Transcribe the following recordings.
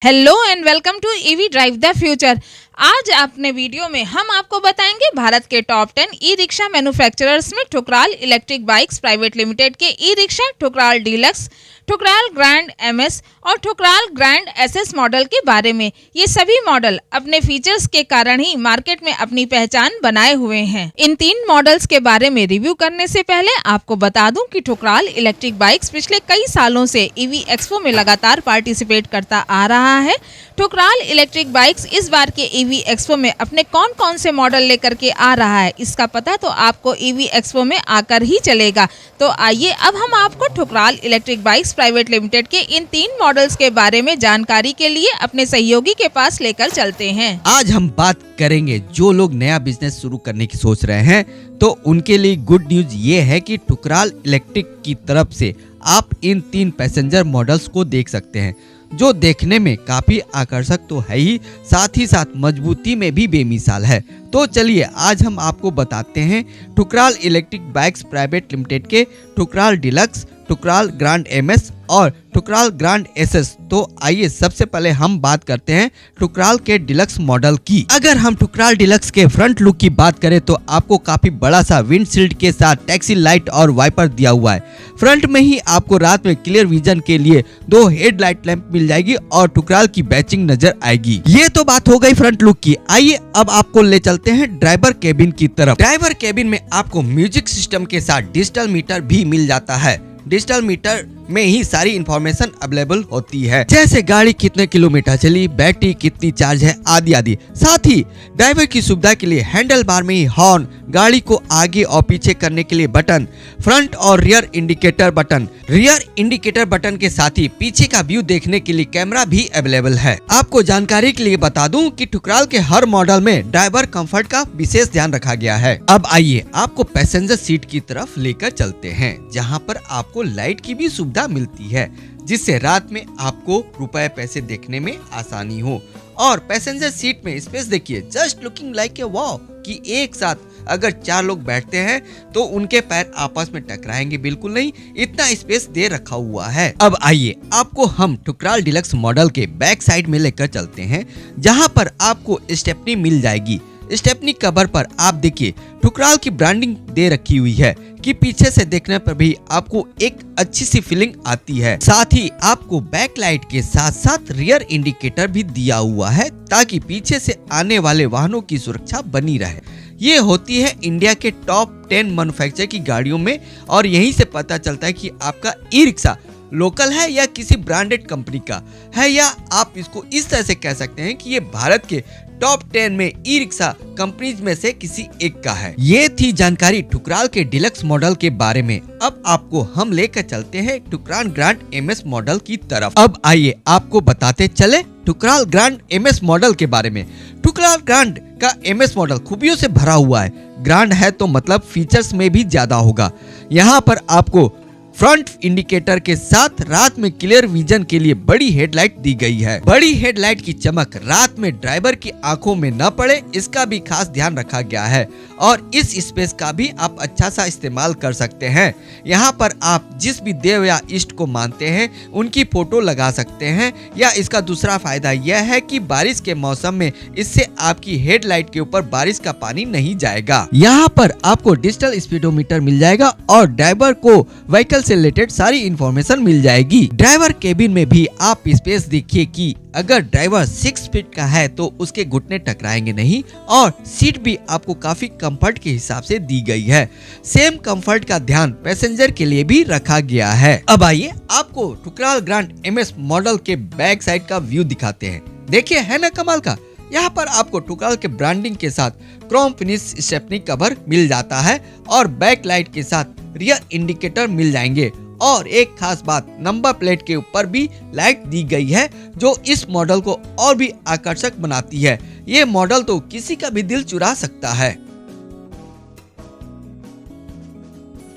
Hello and welcome to EV drive the future. आज अपने video में हम आपको बताएंगे भारत के टॉप 10 ई रिक्शा मैन्युफैक्चरर्स में Thukral electric bikes private limited के e rickshaw Thukral deluxe, Thukral grand MS और ठुकराल ग्रैंड एसएस मॉडल के बारे में। ये सभी मॉडल अपने फीचर्स के कारण ही मार्केट में अपनी पहचान बनाए हुए हैं। इन 3 मॉडल्स के बारे में रिव्यू करने से पहले आपको बता दूं कि ठुकराल इलेक्ट्रिक बाइक्स पिछले कई सालों से ईवी एक्सपो में लगातार पार्टिसिपेट करता आ रहा है। ठुकराल इलेक्ट्रिक बाइक्स इस बार के ईवी एक्सपो में अपने कौन कौन से मॉडल लेकर के आ रहा है, इसका पता तो आपको ईवी एक्सपो में आकर ही चलेगा। तो आइए अब हम आपको Thukral electric bikes private limited के इन 3 मॉडल्स के बारे में जानकारी के लिए अपने सहयोगी के पास लेकर चलते हैं। आज हम बात करेंगे जो लोग नया बिजनेस शुरू करने की सोच रहे हैं, तो उनके लिए गुड न्यूज ये है कि ठुकराल इलेक्ट्रिक की तरफ से आप इन 3 पैसेंजर मॉडल्स को देख सकते हैं, जो देखने में काफी आकर्षक तो है ही, साथ ही साथ मजबूती में भी बेमिसाल है। तो चलिए आज हम आपको बताते हैं Thukral electric bikes private limited के Thukral deluxe, Thukral grand MS और ठुकराल ग्रैंड एसएस। तो आइए सबसे पहले हम बात करते हैं ठुकराल के डीलक्स मॉडल की। अगर हम ठुकराल डीलक्स के फ्रंट लुक की बात करें तो आपको काफी बड़ा सा विंडशील्ड के साथ टैक्सी लाइट और वाइपर दिया हुआ है। फ्रंट में ही आपको रात में क्लियर विजन के लिए 2 हेडलाइट लैंप मिल जाएगी और ठुकराल की बैचिंग नजर आएगी। ये तो बात हो गई फ्रंट लुक की। आइए अब आपको ले चलते हैं ड्राइवर केबिन की तरफ। ड्राइवर केबिन में आपको म्यूजिक सिस्टम के साथ डिजिटल मीटर भी मिल जाता है। डिजिटल मीटर में ही सारी इंफॉर्मेशन अवेलेबल होती है, जैसे गाड़ी कितने किलोमीटर चली, बैटरी कितनी चार्ज है, आदि आदि। साथ ही ड्राइवर की सुविधा के लिए हैंडल बार में ही हॉर्न, गाड़ी को आगे और पीछे करने के लिए बटन, फ्रंट और rear indicator button. Rear indicator button के साथ ही पीछे का व्यू देखने के लिए कैमरा भी अवेलेबल है। आपको जानकारी के लिए बता दूं कि ठुकराल के हर मॉडल में ड्राइवर कंफर्ट का विशेष ध्यान रखा गया है। अब आइए आपको पैसेंजर सीट की तरफ लेकर चलते हैं, जहाँ पर आपको लाइट की भी सुविधा मिलती है, जिससे रात में आपको रुपए पैसे देखने में आसानी हो। और पैसेंजर सीट में स्पेस देखिए, जस्ट लुकिंग लाइक ए वाव, कि एक साथ अगर 4 लोग बैठते हैं तो उनके पैर आपस में टकराएंगे बिल्कुल नहीं, इतना स्पेस दे रखा हुआ है। अब आइए आपको हम ठुकराल डीलक्स मॉडल के बैक साइड में लेकर चलते हैं, जहां पर आपको स्टेपनी मिल जाएगी। स्टेपनी कवर पर आप देखिए ठुकराल की ब्रांडिंग दे रखी हुई है कि पीछे से देखने पर भी आपको एक अच्छी सी फीलिंग आती है। साथ ही आपको बैक लाइट के साथ साथ रियर इंडिकेटर भी दिया हुआ है, ताकि पीछे से आने वाले वाहनों की सुरक्षा बनी रहे। ये होती है इंडिया के टॉप 10 मैन्युफैक्चरर की गाड़ियों में, और यहीं से पता चलता है कि आपका ई रिक्शा लोकल है या किसी ब्रांडेड कंपनी का है, या आप इसको इस तरह से कह सकते हैं कि ये भारत के टॉप 10 में ई रिक्शा कंपनीज में से किसी एक का है। ये थी जानकारी ठुकराल के डीलक्स मॉडल के बारे में। अब आपको हम लेकर चलते हैं ठुकराल ग्रैंड एमएस मॉडल की तरफ। अब आइए आपको बताते चले ठुकराल ग्रैंड एमएस मॉडल के बारे में। ठुकराल ग्रैंड का एमएस मॉडल खूबियों से भरा हुआ है। ग्रैंड है तो मतलब फीचर्स में भी ज्यादा होगा। यहाँ पर आपको फ्रंट इंडिकेटर के साथ रात में क्लियर विजन के लिए बड़ी हेडलाइट दी गई है। बड़ी हेडलाइट की चमक रात में ड्राइवर की आंखों में न पड़े, इसका भी खास ध्यान रखा गया है, और इस स्पेस का भी आप अच्छा सा इस्तेमाल कर सकते हैं। यहाँ पर आप जिस भी देव या इष्ट को मानते हैं उनकी फोटो लगा सकते हैं। या इसका दूसरा फायदा यह है कि बारिश के मौसम में इससे आपकी हेडलाइट के ऊपर बारिश का पानी नहीं जाएगा। यहाँ पर आपको डिजिटल स्पीडोमीटर मिल जाएगा और ड्राइवर को व्हीकल से रिलेटेड सारी इंफॉर्मेशन मिल जाएगी। ड्राइवर केबिन में भी आप स्पेस देखिए कि अगर ड्राइवर 6 फीट का है तो उसके घुटने टकराएंगे नहीं, और सीट भी आपको काफी कंफर्ट के हिसाब से दी गई है। सेम कंफर्ट का ध्यान पैसेंजर के लिए भी रखा गया है। अब आइए आपको ठुकराल ग्रैंड एमएस मॉडल के बैक साइड का व्यू दिखाते हैं। देखिए है ना कमाल का। यहाँ पर आपको ठुकराल के ब्रांडिंग के साथ क्रोम फिनिश स्टेपनी कवर मिल जाता है और बैक लाइट के साथ रियर इंडिकेटर मिल जाएंगे। और एक खास बात, नंबर प्लेट के ऊपर भी लाइट दी गई है, जो इस मॉडल को और भी आकर्षक बनाती है। ये मॉडल तो किसी का भी दिल चुरा सकता है।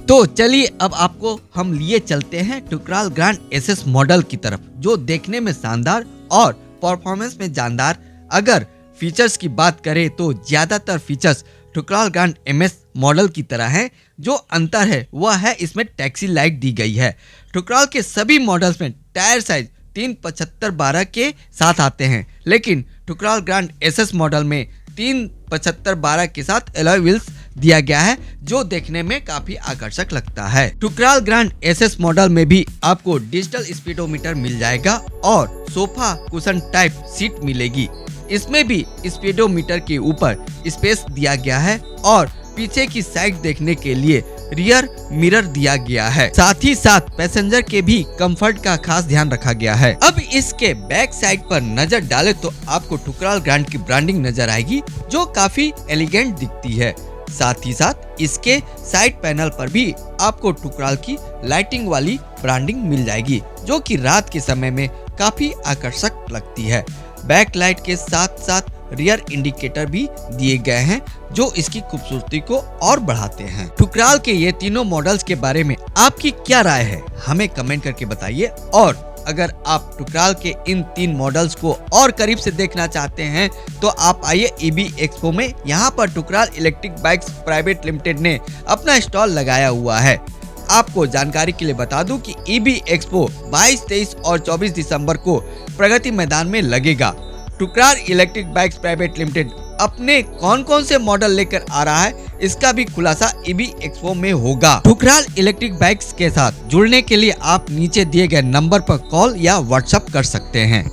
तो चलिए अब आपको हम लिए चलते हैं ठुकराल ग्रैंड एसएस मॉडल की तरफ, जो देखने में शानदार और परफॉर्मेंस में जानदार। अगर फीचर्स की बात करें तो ज्यादातर features Thukral grand MS model की तरह है। जो अंतर है वह है इसमें टैक्सी लाइट दी गई है। ठुकराल के सभी मॉडल्स में टायर साइज 37512 के साथ आते हैं, लेकिन ठुकराल ग्रैंड एसएस मॉडल में 37512 के साथ एलॉय व्हील्स दिया गया है, जो देखने में काफी आकर्षक लगता है। ठुकराल ग्रैंड एसएस मॉडल में भी आपको डिजिटल स्पीडोमीटर मिल जाएगा और सोफा कुशन टाइप सीट मिलेगी। इसमें भी स्पीडोमीटर के ऊपर स्पेस दिया गया है और पीछे की साइड देखने के लिए रियर मिरर दिया गया है। साथ ही साथ पैसेंजर के भी कंफर्ट का खास ध्यान रखा गया है। अब इसके बैक साइड पर नजर डाले तो आपको ठुकराल ग्रैंड की ब्रांडिंग नजर आएगी, जो काफी एलिगेंट दिखती है। साथ ही साथ इसके साइड पैनल पर भी आपको ठुकराल की लाइटिंग वाली ब्रांडिंग मिल जाएगी, जो कि रात के समय में काफी आकर्षक लगती है। बैक लाइट के साथ साथ रियर इंडिकेटर भी दिए गए हैं, जो इसकी खूबसूरती को और बढ़ाते हैं। ठुकराल के ये तीनों मॉडल्स के बारे में आपकी क्या राय है, हमें कमेंट करके बताइए। और अगर आप ठुकराल के इन 3 मॉडल्स को और करीब से देखना चाहते हैं तो आप आइए ईबी एक्सपो में। यहाँ पर Thukral electric bikes private limited ने अपना स्टॉल लगाया हुआ है। आपको जानकारी के लिए बता दूं कि ईबी एक्सपो 22, 23 और 24 दिसंबर को प्रगति मैदान में लगेगा। Thukral electric bikes private limited अपने कौन कौन से मॉडल लेकर आ रहा है, इसका भी खुलासा ईबी एक्सपो में होगा। ठुकराल इलेक्ट्रिक बाइक्स के साथ जुड़ने के लिए आप नीचे दिए गए नंबर पर कॉल या व्हाट्सएप कर सकते हैं।